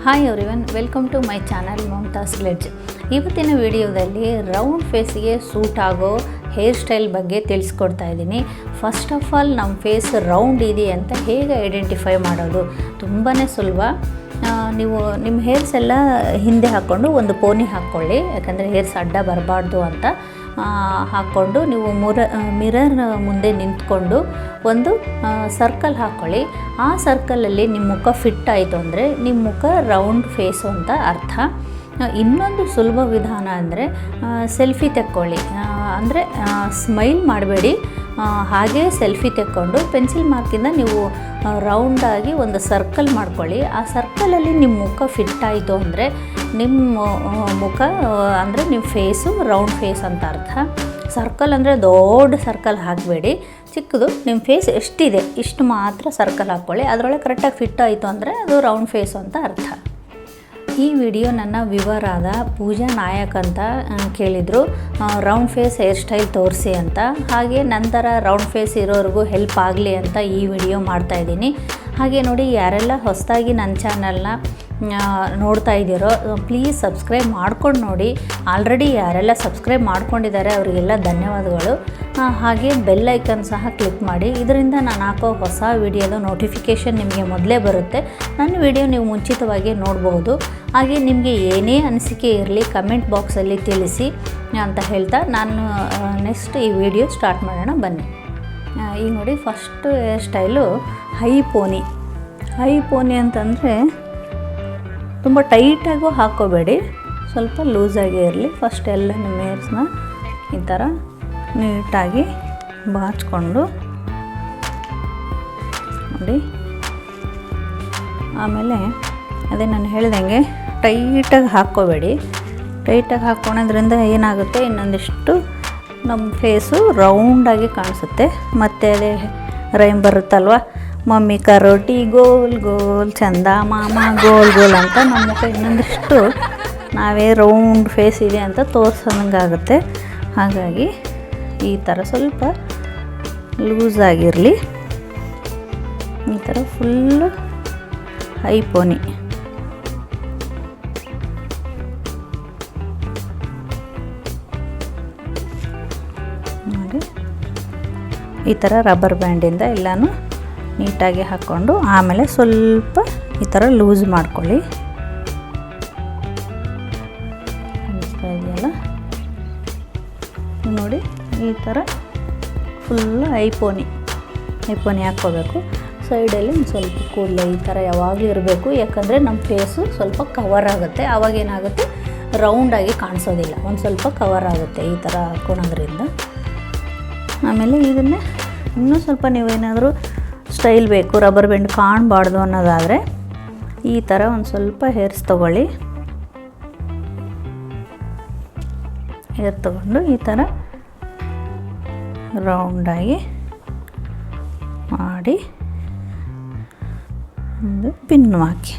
Hi everyone, welcome to my channel Mamata's glitz. ಇವತ್ತಿನ ವಿಡಿಯೋದಲ್ಲಿ round ಫೇಸಿಗೆ ಸೂಟ್ ಆಗೋ ಹೇರ್ ಸ್ಟೈಲ್ ಬಗ್ಗೆ ತಿಳಿಸ್ಕೊಡ್ತಾ ಇದ್ದೀನಿ. ಫಸ್ಟ್ ಆಫ್ ಆಲ್ ನಮ್ಮ ಫೇಸ್ ರೌಂಡ್ ಇದೆ ಅಂತ ಹೇಗೆ ಐಡೆಂಟಿಫೈ ಮಾಡೋದು ತುಂಬಾ ಸುಲಭ. ನೀವು ನಿಮ್ಮ ಹೇರ್ಸ್ ಎಲ್ಲ ಹಿಂದೆ ಹಾಕ್ಕೊಂಡು ಒಂದು ಪೋನಿ ಹಾಕ್ಕೊಳ್ಳಿ, ಯಾಕಂದರೆ ಹೇರ್ಸ್ ಅಡ್ಡ ಬರಬಾರ್ದು ಅಂತ ಹಾಕ್ಕೊಂಡು ನೀವು ಮಿರರ್ ಮುಂದೆ ನಿಂತ್ಕೊಂಡು ಒಂದು ಸರ್ಕಲ್ ಹಾಕ್ಕೊಳ್ಳಿ. ಆ ಸರ್ಕಲಲ್ಲಿ ನಿಮ್ಮ ಮುಖ ಫಿಟ್ ಆಯಿತು ಅಂದರೆ ನಿಮ್ಮ ಮುಖ ರೌಂಡ್ ಫೇಸು ಅಂತ ಅರ್ಥ. ಇನ್ನೊಂದು ಸುಲಭ ವಿಧಾನ ಅಂದರೆ ಸೆಲ್ಫಿ ತೆಕ್ಕೊಳ್ಳಿ. ಅಂದರೆ ಸ್ಮೈಲ್ ಮಾಡಬೇಡಿ, ಹಾಗೇ ಸೆಲ್ಫಿ ತೆಕ್ಕೊಂಡು ಪೆನ್ಸಿಲ್ ಮಾರ್ಕಿಂದ ನೀವು ರೌಂಡಾಗಿ ಒಂದು ಸರ್ಕಲ್ ಮಾಡ್ಕೊಳ್ಳಿ. ಆ ಸರ್ಕಲಲ್ಲಿ ನಿಮ್ಮ ಮುಖ ಫಿಟ್ ಆಯಿತು ಅಂದರೆ ನಿಮ್ಮ ಮುಖ ಅಂದರೆ ನಿಮ್ಮ ಫೇಸು ರೌಂಡ್ ಫೇಸ್ ಅಂತ ಅರ್ಥ. ಸರ್ಕಲ್ ಅಂದರೆ ದೊಡ್ಡ ಸರ್ಕಲ್ ಹಾಕಬೇಡಿ, ಚಿಕ್ಕದು ನಿಮ್ಮ ಫೇಸ್ ಎಷ್ಟಿದೆ ಇಷ್ಟು ಮಾತ್ರ ಸರ್ಕಲ್ ಹಾಕ್ಕೊಳ್ಳಿ. ಅದರೊಳಗೆ ಕರೆಕ್ಟಾಗಿ ಫಿಟ್ ಆಯಿತು ಅಂದರೆ ಅದು ರೌಂಡ್ ಫೇಸು ಅಂತ ಅರ್ಥ. ಈ ವಿಡಿಯೋ ನನ್ನ ವಿವರಾದ ಪೂಜಾ ನಾಯಕ್ ಅಂತ ಕೇಳಿದರು, ರೌಂಡ್ ಫೇಸ್ ಹೇರ್ ಸ್ಟೈಲ್ ತೋರಿಸಿ ಅಂತ. ಹಾಗೆ ನಂತರ ರೌಂಡ್ ಫೇಸ್ ಇರೋರಿಗೂ ಹೆಲ್ಪ್ ಆಗಲಿ ಅಂತ ಈ ವಿಡಿಯೋ ಮಾಡ್ತಾಯಿದ್ದೀನಿ. ಹಾಗೆ ನೋಡಿ, ಯಾರೆಲ್ಲ ಹೊಸದಾಗಿ ನನ್ನ ಚಾನಲ್ನ ನೋಡ್ತಾ ಇದ್ದೀರೋ ಪ್ಲೀಸ್ ಸಬ್ಸ್ಕ್ರೈಬ್ ಮಾಡ್ಕೊಂಡು ನೋಡಿ. ಆಲ್ರೆಡಿ ಯಾರೆಲ್ಲ ಸಬ್ಸ್ಕ್ರೈಬ್ ಮಾಡ್ಕೊಂಡಿದ್ದಾರೆ ಅವರಿಗೆಲ್ಲ ಧನ್ಯವಾದಗಳು. ಹಾಗೆ ಬೆಲ್ ಐಕನ್ ಸಹ ಕ್ಲಿಕ್ ಮಾಡಿ, ಇದರಿಂದ ನಾನು ಹಾಕೋ ಹೊಸ ವಿಡಿಯೋದ ನೋಟಿಫಿಕೇಷನ್ ನಿಮಗೆ ಮೊದಲೇ ಬರುತ್ತೆ. ನನ್ನ ವಿಡಿಯೋ ನೀವು ಮುಂಚಿತವಾಗಿ ನೋಡ್ಬೋದು. ಹಾಗೆ ನಿಮಗೆ ಏನೇ ಅನಿಸಿಕೆ ಇರಲಿ ಕಮೆಂಟ್ ಬಾಕ್ಸಲ್ಲಿ ತಿಳಿಸಿ ಅಂತ ಹೇಳ್ತಾ ನಾನು ನೆಕ್ಸ್ಟ್ ಈ ವಿಡಿಯೋ ಸ್ಟಾರ್ಟ್ ಮಾಡೋಣ ಬನ್ನಿ. ಈಗ ನೋಡಿ, first hair style high pony ಅಂತಂದರೆ ತುಂಬ ಟೈಟಾಗೂ ಹಾಕ್ಕೋಬೇಡಿ, ಸ್ವಲ್ಪ ಲೂಸಾಗೇ ಇರಲಿ. ಫಸ್ಟ್ ಎಲ್ಲ ನಿಮ್ಮ ಹೇರ್ಸ್ನ ಈ ಥರ ನೀಟಾಗಿ ಬಾಚ್ಕೊಂಡು ನೋಡಿ. ಆಮೇಲೆ ಅದೇ ನಾನು ಹೇಳ್ದಂಗೆ ಟೈಟಾಗಿ ಹಾಕ್ಕೋಬೇಡಿ. ಟೈಟಾಗಿ ಹಾಕ್ಕೊಳೋದ್ರಿಂದ ಏನಾಗುತ್ತೆ, ಇನ್ನೊಂದಿಷ್ಟು ನಮ್ಮ ಫೇಸು ರೌಂಡಾಗಿ ಕಾಣಿಸುತ್ತೆ. ಮತ್ತು ಅದೇ ರೈಮ್ ಬರುತ್ತಲ್ವ, ಮಮ್ಮಿ ಕರೋಟಿ ಗೋಲ್ ಗೋಲ್ ಚಂದ ಮಾಮ ಗೋಲ್ ಗೋಲ್ ಅಂತ ನಮ್ಮ ಮುಖ ಇನ್ನೊಂದಿಷ್ಟು ನಾವೇ ರೌಂಡ್ ಫೇಸ್ ಇದೆ ಅಂತ ತೋರಿಸೋದಂಗಾಗುತ್ತೆ. ಹಾಗಾಗಿ ಈ ಥರ ಸ್ವಲ್ಪ ಲೂಸಾಗಿರಲಿ. ಈ ಥರ ಫುಲ್ಲು ಹೈ ಪೋನಿ. ನೋಡಿ, ಈ ಥರ ರಬ್ಬರ್ ಬ್ಯಾಂಡಿಂದ ಎಲ್ಲನೂ ನೀಟಾಗಿ ಹಾಕ್ಕೊಂಡು ಆಮೇಲೆ ಸ್ವಲ್ಪ ಈ ಥರ ಲೂಸ್ ಮಾಡ್ಕೊಳ್ಳಿ. ಅನಿಸ್ತಾ ಇದೆಯಲ್ಲ ನೋಡಿ, ಈ ಥರ ಫುಲ್ಲು ಐಪೋನಿ ಹಾಕ್ಕೋಬೇಕು. ಸೈಡಲ್ಲಿ ಒಂದು ಸ್ವಲ್ಪ ಕೂದಲು ಈ ಥರ ಯಾವಾಗಲೂ ಇರಬೇಕು, ಯಾಕಂದರೆ ನಮ್ಮ ಫೇಸು ಸ್ವಲ್ಪ ಕವರ್ ಆಗುತ್ತೆ. ಆವಾಗೇನಾಗುತ್ತೆ, ರೌಂಡಾಗಿ ಕಾಣಿಸೋದಿಲ್ಲ, ಒಂದು ಸ್ವಲ್ಪ ಕವರ್ ಆಗುತ್ತೆ ಈ ಥರ ಹಾಕ್ಕೊಳೋದ್ರಿಂದ. ಆಮೇಲೆ ಇದನ್ನೇ ಇನ್ನೂ ಸ್ವಲ್ಪ ನೀವೇನಾದರೂ ಸ್ಟೈಲ್ ಬೇಕು, ರಬ್ಬರ್ ಬ್ಯಾಂಡ್ ಕಾಣಬಾರ್ದು ಅನ್ನೋದಾದರೆ ಈ ಥರ ಒಂದು ಸ್ವಲ್ಪ ಹೇರ್ಸ್ ತೊಗೊಳ್ಳಿ. ಹೇರ್ ತೊಗೊಂಡು ಈ ಥರ ರೌಂಡಾಗಿ ಮಾಡಿ ಒಂದು ಪಿನ್ ಹಾಕಿ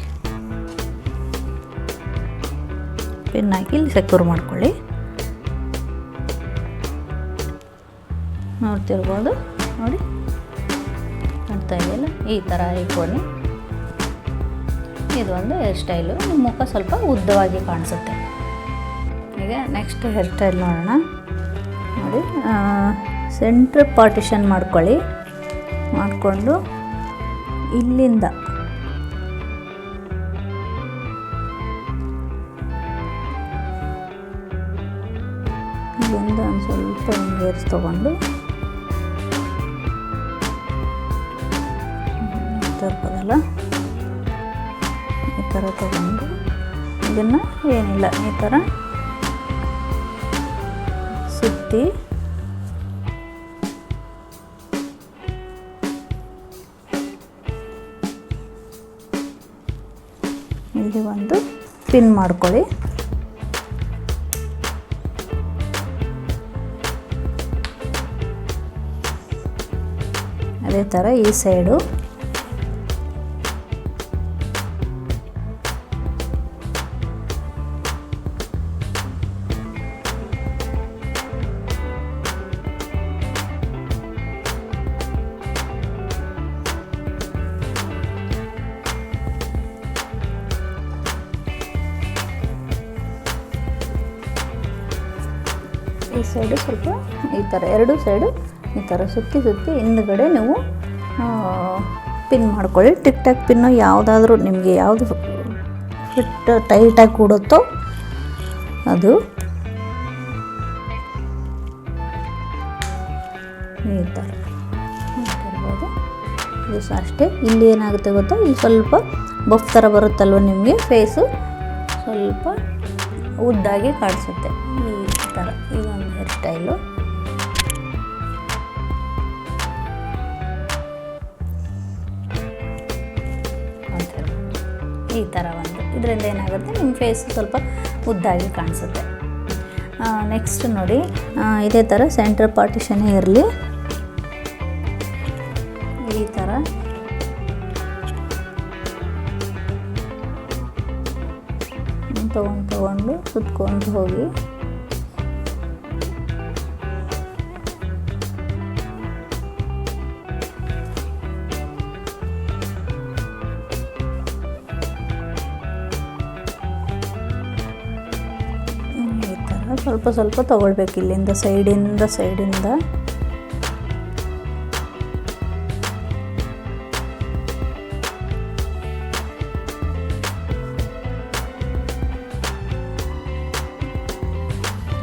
ಇಲ್ಲಿ ಸೆಕ್ಯೂರ್ ಮಾಡ್ಕೊಳ್ಳಿ. ನೋಡ್ತಿರ್ಬೋದು, ನೋಡಿ ನೋಡ್ತಾ ಇದೆಯಲ್ಲ, ಈ ಥರ ಐಕೋನಿ. ಇದು ಒಂದು ಹೇರ್ ಸ್ಟೈಲು. ನಿಮ್ಮ ಮುಖ ಸ್ವಲ್ಪ ಉದ್ದವಾಗಿ ಕಾಣಿಸುತ್ತೆ. ಈಗ ನೆಕ್ಸ್ಟ್ ಹೇರ್ ಸ್ಟೈಲ್ ನೋಡೋಣ. ನೋಡಿ, ಸೆಂಟ್ರ್ ಪಾರ್ಟಿಷನ್ ಮಾಡಿಕೊಂಡು ಇಲ್ಲಿಂದ ಒಂದು ಸ್ವಲ್ಪ ಹೇರ್ಸ್ ತೊಗೊಂಡು ತರ್ಬೋದಲ್ಲ, ಈ ಥರ ತೊಗೊಂಡು ಇದನ್ನು ಏನಿಲ್ಲ ಈ ಥರ ಸುತ್ತಿ ಇಲ್ಲಿ ಒಂದು ಪಿನ್ ಮಾಡ್ಕೊಳ್ಳಿ. ಅದೇ ಥರ ಈ ಸೈಡು ಈ ಸೈಡು ಸ್ವಲ್ಪ ಈ ಥರ ಎರಡು ಸೈಡು ಈ ಥರ ಸುತ್ತಿ ಹಿಂದುಗಡೆ ನೀವು ಪಿನ್ ಮಾಡ್ಕೊಳ್ಳಿ. ಟಿಕ್ ಟಾಕ್ ಪಿನ್ನು ಯಾವುದಾದ್ರೂ ನಿಮಗೆ ಯಾವುದು ಫಿಟ್ ಟೈಟಾಗಿ ಕೂಡುತ್ತೋ ಅದು. ಈ ಥರ ಇರ್ಬೋದು. ಇದು ಸಹ ಅಷ್ಟೇ. ಇಲ್ಲಿ ಏನಾಗುತ್ತೆ ಗೊತ್ತಾ, ಇಲ್ಲಿ ಸ್ವಲ್ಪ ಬಫ್ ಥರ ಬರುತ್ತಲ್ವ ನಿಮಗೆ, ಫೇಸು ಸ್ವಲ್ಪ ಉದ್ದಾಗಿ ಕಾಣಿಸುತ್ತೆ. ಈ ಥರ ಇದೊಂದು ಹೇರ್ ಸ್ಟೈಲು. ಈ ಥರ ಒಂದು ಇದರಿಂದ ಏನಾಗುತ್ತೆ ನಿಮ್ಮ ಫೇಸ್ ಸ್ವಲ್ಪ ಉದ್ದಾಗಿ ಕಾಣಿಸುತ್ತೆ. ನೆಕ್ಸ್ಟ್ ನೋಡಿ, ಇದೇ ಥರ ಸೆಂಟರ್ ಪಾರ್ಟಿಷನ್ನೇ ಇರಲಿ. ಈ ಥರ ತೊಗೊಂಡು ಸುತ್ಕೊಂಡು ಹೋಗಿ ಸ್ವಲ್ಪ ಸ್ವಲ್ಪ ತೊಗೊಳ್ಬೇಕು ಇಲ್ಲಿಂದ ಸೈಡಿಂದ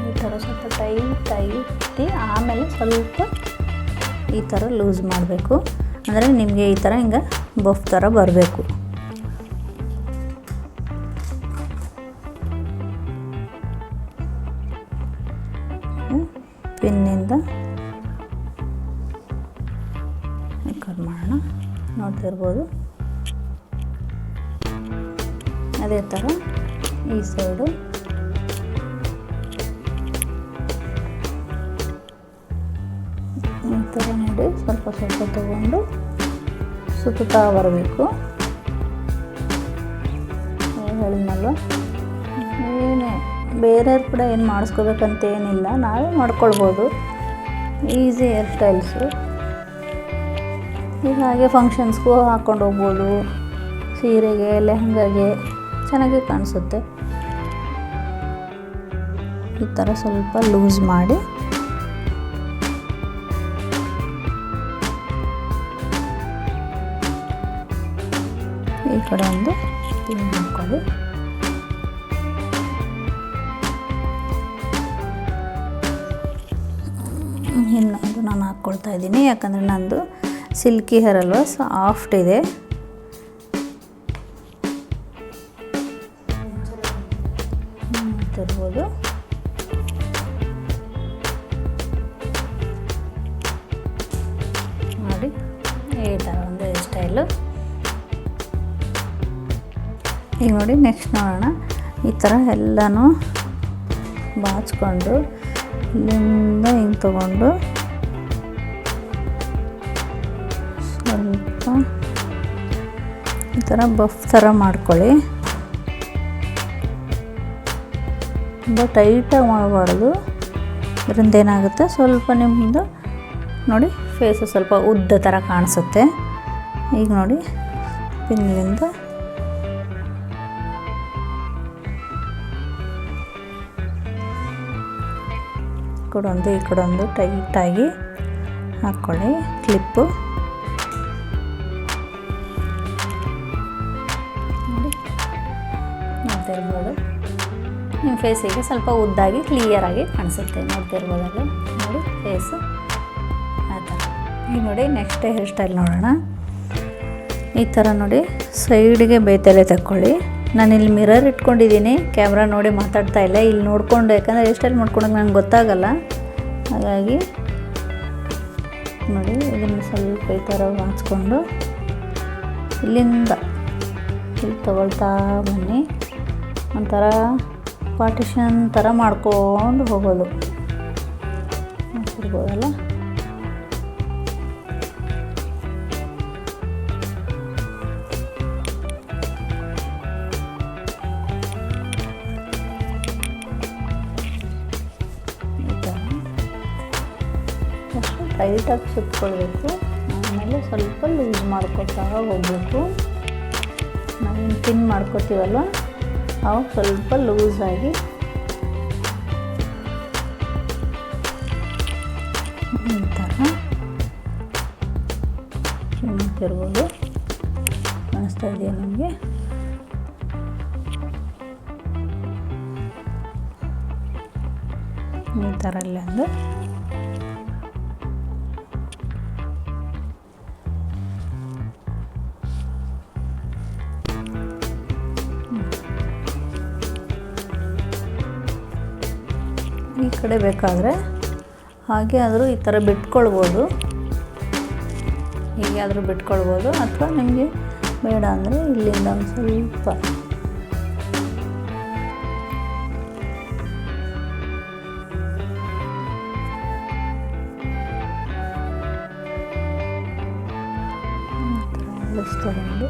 ಈ ಥರ ಸ್ವಲ್ಪ ಟೈಟ್ ಆಮೇಲೆ ಸ್ವಲ್ಪ ಈ ಥರ ಲೂಸ್ ಮಾಡಬೇಕು. ಅಂದರೆ ನಿಮಗೆ ಈ ಥರ ಹಿಂಗೆ ಬಫ್ ಥರ ಬರಬೇಕು. ಪಿನ್ನಿಂದ ಕಟ್ ಮಾಡೋಣ. ನೋಡ್ತಿರ್ಬೋದು ಅದೇ ಥರ ಈ ಸೈಡು ಈ ಥರ ನೋಡಿ ಸ್ವಲ್ಪ ತೊಗೊಂಡು ಸುತ್ತಾ ಬರಬೇಕು. ಹೇಳಿದ್ನಲ್ವ, ಏನೇ ಬೇರೆಯವ್ರು ಕೂಡ ಏನು ಮಾಡಿಸ್ಕೋಬೇಕಂತ ಏನಿಲ್ಲ, ನಾವೇ ಮಾಡ್ಕೊಳ್ಬೋದು. Easy hair styles. ಈಗ ಹಾಗೆ ಫಂಕ್ಷನ್ಸ್ಗೂ ಹಾಕ್ಕೊಂಡು ಹೋಗ್ಬೋದು, ಸೀರೆಗೆ ಲೆಹಂಗಾಗೆ ಚೆನ್ನಾಗಿ ಕಾಣಿಸುತ್ತೆ. ಈ ಥರ ಸ್ವಲ್ಪ ಲೂಸ್ ಮಾಡಿ ಈ ಕಡೆ ಒಂದು ಪಿನ್ ಮಾಡ್ಕೊಳ್ಳಿ. ಇನ್ನೊಂದು ನಾನು ಹಾಕ್ಕೊಳ್ತಾ ಇದ್ದೀನಿ, ಯಾಕಂದರೆ ನಂದು ಸಿಲ್ಕಿ ಹೇರ್ ಅಲ್ವಾ, ಸಾಫ್ಟ್ ಇದೆ. ತಿರ್ಬೋದು ನೋಡಿ, ಈ ಥರ ಒಂದು ಹೇರ್ ಸ್ಟೈಲು. ಈಗ ನೋಡಿ ನೆಕ್ಸ್ಟ್ ನೋಡೋಣ. ಈ ಥರ ಎಲ್ಲನೂ ಬಾಚ್ಕೊಂಡು ಇಲ್ಲಿಂದ ಹಿಂಗೆ ತಗೊಂಡು ಸ್ವಲ್ಪ ಈ ಥರ ಬಫ್ ಥರ ಮಾಡ್ಕೊಳ್ಳಿ. ತುಂಬ ಟೈಟಾಗಿ ಮಾಡಬಾರ್ದು, ಇದರಿಂದ ಏನಾಗುತ್ತೆ ಸ್ವಲ್ಪ ನಿಮ್ಮದು ನೋಡಿ ಫೇಸು ಸ್ವಲ್ಪ ಉದ್ದ ಥರ ಕಾಣಿಸುತ್ತೆ. ಈಗ ನೋಡಿ ಪಿನ್ನಿಂದ ಈ ಕಡೆಯೊಂದು ಟೈಟಾಗಿ ಹಾಕ್ಕೊಳ್ಳಿ ಕ್ಲಿಪ್ಪು. ನೋಡಿ ನೋಡ್ತಿರ್ಬೋದು ನಿಮ್ಮ ಫೇಸಿಗೆ ಸ್ವಲ್ಪ ಉದ್ದಾಗಿ ಕ್ಲಿಯರಾಗಿ ಕಾಣಿಸುತ್ತೆ. ನೋಡ್ತಿರ್ಬೋದಲ್ಲ ನೋಡಿ ಫೇಸು ಆ ಥರ. ಈಗ ನೋಡಿ ನೆಕ್ಸ್ಟ್ ಹೇರ್ ಸ್ಟೈಲ್ ನೋಡೋಣ. ಈ ಥರ ನೋಡಿ ಸೈಡ್ಗೆ ಬೇತಲೆ ತಕ್ಕೊಳ್ಳಿ. ನಾನಿಲ್ಲಿ ಮಿರರ್ ಇಟ್ಕೊಂಡಿದ್ದೀನಿ, ಕ್ಯಾಮ್ರಾ ನೋಡಿ ಮಾತಾಡ್ತಾ ಇಲ್ಲ. ಇಲ್ಲಿ ನೋಡಿಕೊಂಡು, ಯಾಕಂದರೆ ಹೇರ್ ಸ್ಟೈಲ್ ಮಾಡ್ಕೊಂಡಾಗ ನಂಗೆ ಗೊತ್ತಾಗಲ್ಲ, ಹಾಗಾಗಿ ನೋಡಿ ಇದನ್ನು ಸ್ವಲ್ಪ ಈ ಥರ ಬಾಚಿಕೊಂಡು ಇಲ್ಲಿಂದ ಇಲ್ಲಿ ತಗೊಳ್ತಾ ಬನ್ನಿ. ಒಂಥರ ಪಾರ್ಟಿಷನ್ ಥರ ಮಾಡ್ಕೊಂಡು ಹೋಗೋದು ನೋಡ್ತಿರ್ಬೋದಲ್ಲ. ಟೈಟಾಗಿ ಸುತ್ಕೊಳ್ಬೇಕು, ಆಮೇಲೆ ಸ್ವಲ್ಪ ಲೂಸ್ ಮಾಡ್ಕೊತಾ ಹೋಗಬೇಕು. ನಾವು ಪಿನ್ ಮಾಡ್ಕೊತೀವಲ್ವ ಅವಾಗ ಸ್ವಲ್ಪ ಲೂಸಾಗಿ ನೋಡ್ತಿರ್ಬೋದು, ಕಾಣಿಸ್ತಾ ಇದೆಯಾ ನಿಮಗೆ? ಈ ಥರ ಎಲ್ಲ ಒಂದು ಈ ಕಡೆ ಬೇಕಾದರೆ ಹಾಗೆ ಆದರೂ ಈ ಥರ ಬಿಟ್ಕೊಳ್ಬೋದು, ಹೀಗೆ ಆದರೂ ಬಿಟ್ಕೊಳ್ಬೋದು. ಅಥವಾ ನಿಮಗೆ ಬೇಡ ಅಂದರೆ ಇಲ್ಲಿಂದ ಒಂದು ಸ್ವಲ್ಪ ತಗೊಂಡು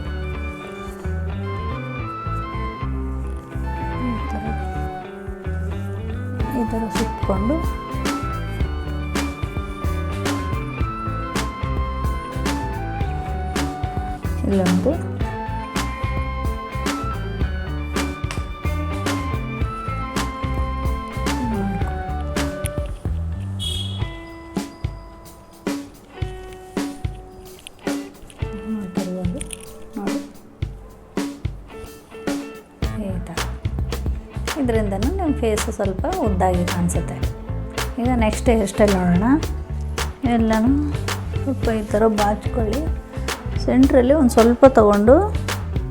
ಈ ಥರ ಸುತ್ತಕೊಂಡು ಇಲ್ಲೊಂದು ನೋಡಿ, ಈ ಥರ ಇದರಿಂದನೂ ನಿಮ್ಮ ಫೇಸು ಸ್ವಲ್ಪ ಉದ್ದಾಗಿ ಕಾಣಿಸುತ್ತೆ. ಈಗ ನೆಕ್ಸ್ಟ್ ಹೇರ್ ಸ್ಟೈಲ್ ನೋಡೋಣ. ಎಲ್ಲನೂ ಸ್ವಲ್ಪ ಈ ಥರ ಬಾಚ್ಕೊಳ್ಳಿ. ಸೆಂಟ್ರಲ್ಲಿ ಒಂದು ಸ್ವಲ್ಪ ತೊಗೊಂಡು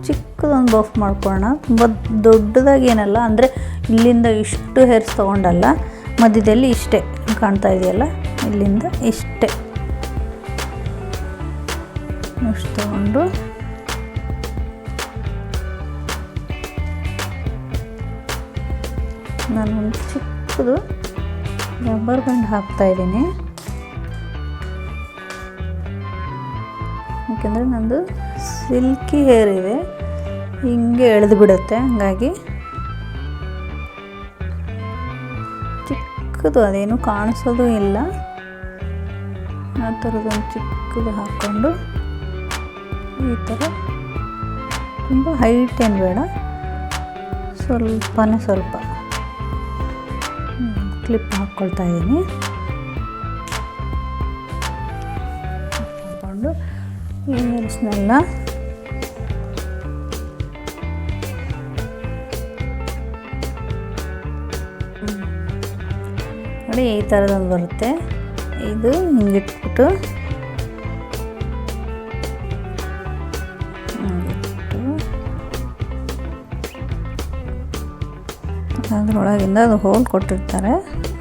ಚಿಕ್ಕದೊಂದು ಬಫ್ ಮಾಡ್ಕೊಳ್ಳೋಣ. ತುಂಬ ದೊಡ್ಡದಾಗಿ ಏನಲ್ಲ, ಅಂದರೆ ಇಲ್ಲಿಂದ ಇಷ್ಟು ಹೇರ್ಸ್ ತೊಗೊಂಡಲ್ಲ, ಮಧ್ಯದಲ್ಲಿ ಇಷ್ಟೇ ಕಾಣ್ತಾ ಇದೆಯಲ್ಲ, ಇಲ್ಲಿಂದ ಇಷ್ಟೇ ಇಷ್ಟು ತೊಗೊಂಡು ನಾನೊಂದು ಚಿಕ್ಕದು ರಬ್ಬರ್ ಬ್ಯಾಂಡ್ ಹಾಕ್ತಾಯಿದ್ದೀನಿ. ಯಾಕೆಂದರೆ ನಂದು ಸಿಲ್ಕಿ ಹೇರ್ ಇದೆ, ಹಿಂಗೆ ಎಳೆದು ಬಿಡುತ್ತೆ. ಹಂಗಾಗಿ ಚಿಕ್ಕದು, ಅದೇನು ಕಾಣಿಸೋದು ಇಲ್ಲ, ಆ ಥರದೊಂದು ಚಿಕ್ಕದು ಹಾಕ್ಕೊಂಡು ಈ ಥರ, ತುಂಬ ಹೈಟ್ ಏನು ಬೇಡ, ಸ್ವಲ್ಪನೇ ಸ್ವಲ್ಪ ಕ್ಲಿಪ್ ಹಾಕ್ಕೊಳ್ತಾ ಇದ್ದೀನಿ. ಹಾಕ್ಕೊಂಡು ಈ ಹೇರ್ಸ್ನೆಲ್ಲ ನೋಡಿ ಈ ಥರದೊಂದು ಬರುತ್ತೆ. ಇದು ಹಿಂಗಿಟ್ಬಿಟ್ಟು ಅದರೊಳಗಿಂದ ಅದು ಹೋಲ್ ಕೊಟ್ಟಿರ್ತಾರೆ,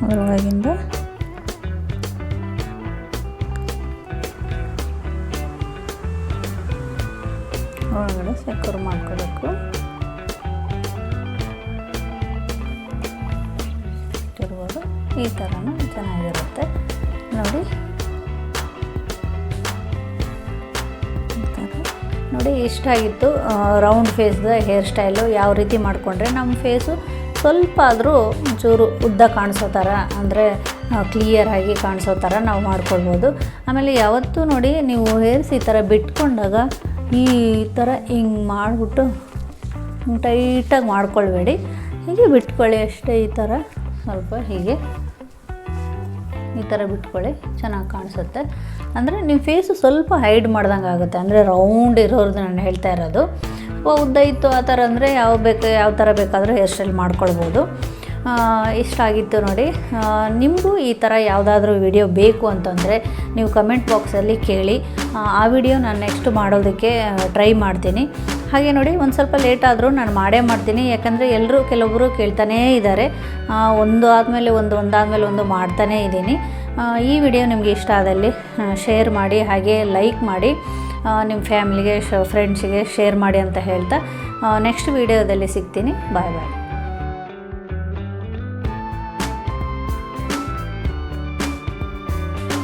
ಅದರೊಳಗಿಂದ ಒಳಗಡೆ ಸೆಕ್ಯೂರ್ ಮಾಡ್ಕೋಬೇಕು. ಇರ್ಬೋದು, ಈ ಥರನೂ ಚೆನ್ನಾಗಿರುತ್ತೆ ನೋಡಿ. ನೋಡಿ ಇಷ್ಟಾಗಿತ್ತು ರೌಂಡ್ ಫೇಸ್ದ ಹೇರ್ ಸ್ಟೈಲು. ಯಾವ ರೀತಿ ಮಾಡಿಕೊಂಡ್ರೆ ನಮ್ಮ ಫೇಸು ಸ್ವಲ್ಪ ಆದರೂ ಒಂಚೂರು ಉದ್ದ ಕಾಣಿಸೋ ಥರ, ಅಂದರೆ ಕ್ಲಿಯರಾಗಿ ಕಾಣಿಸೋ ಥರ ನಾವು ಮಾಡ್ಕೊಳ್ಬೋದು. ಆಮೇಲೆ ಯಾವತ್ತೂ ನೋಡಿ ನೀವು ಹೇರ್ಸ್ ಈ ಥರ ಬಿಟ್ಕೊಂಡಾಗ ಈ ಥರ ಹಿಂಗೆ ಮಾಡಿಬಿಟ್ಟು ಟೈಟಾಗಿ ಮಾಡ್ಕೊಳ್ಬೇಡಿ, ಹೀಗೆ ಬಿಟ್ಕೊಳ್ಳಿ ಅಷ್ಟೇ. ಈ ಥರ ಸ್ವಲ್ಪ ಹೀಗೆ ಈ ಥರ ಬಿಟ್ಕೊಳ್ಳಿ, ಚೆನ್ನಾಗಿ ಕಾಣಿಸುತ್ತೆ. ಅಂದರೆ ನಿಮ್ಮ ಫೇಸು ಸ್ವಲ್ಪ ಹೈಡ್ ಮಾಡ್ದಂಗೆ ಆಗುತ್ತೆ. ಅಂದರೆ ರೌಂಡ್ ಇರೋದು ನಾನು ಹೇಳ್ತಾ ಇರೋದು. ಉದ್ದ ಇತ್ತು ಆ ಥರ ಅಂದರೆ ಯಾವ ಥರ ಬೇಕಾದರೂ ಹೇರ್ ಸ್ಟೈಲ್ ಮಾಡ್ಕೊಳ್ಬೋದು. ಇಷ್ಟ ಆಗಿತ್ತು ನೋಡಿ. ನಿಮಗೂ ಈ ಥರ ಯಾವುದಾದ್ರೂ ವಿಡಿಯೋ ಬೇಕು ಅಂತಂದರೆ ನೀವು ಕಮೆಂಟ್ ಬಾಕ್ಸಲ್ಲಿ ಕೇಳಿ, ಆ ವಿಡಿಯೋ ನಾನು ನೆಕ್ಸ್ಟ್ ಮಾಡೋದಕ್ಕೆ ಟ್ರೈ ಮಾಡ್ತೀನಿ. ಹಾಗೆ ನೋಡಿ ಒಂದು ಸ್ವಲ್ಪ ಲೇಟ್ ಆದರೂ ನಾನು ಮಾಡೇ ಮಾಡ್ತೀನಿ, ಯಾಕಂದರೆ ಕೆಲವೊಬ್ಬರು ಕೇಳ್ತಾನೇ ಇದ್ದಾರೆ. ಒಂದು ಆದಮೇಲೆ ಒಂದು ಮಾಡ್ತಾನೇ ಇದ್ದೀನಿ. ಈ ವಿಡಿಯೋ ನಿಮಗೆ ಇಷ್ಟ ಆದಲ್ಲಿ ಶೇರ್ ಮಾಡಿ, ಹಾಗೆ ಲೈಕ್ ಮಾಡಿ, ನಿಮ್ಮ ಫ್ಯಾಮಿಲಿಗೆ ಫ್ರೆಂಡ್ಸಿಗೆ ಶೇರ್ ಮಾಡಿ ಅಂತ ಹೇಳ್ತಾ ನೆಕ್ಸ್ಟ್ ವಿಡಿಯೋದಲ್ಲಿ ಸಿಗ್ತೀನಿ. ಬಾಯ್ ಬಾಯ್.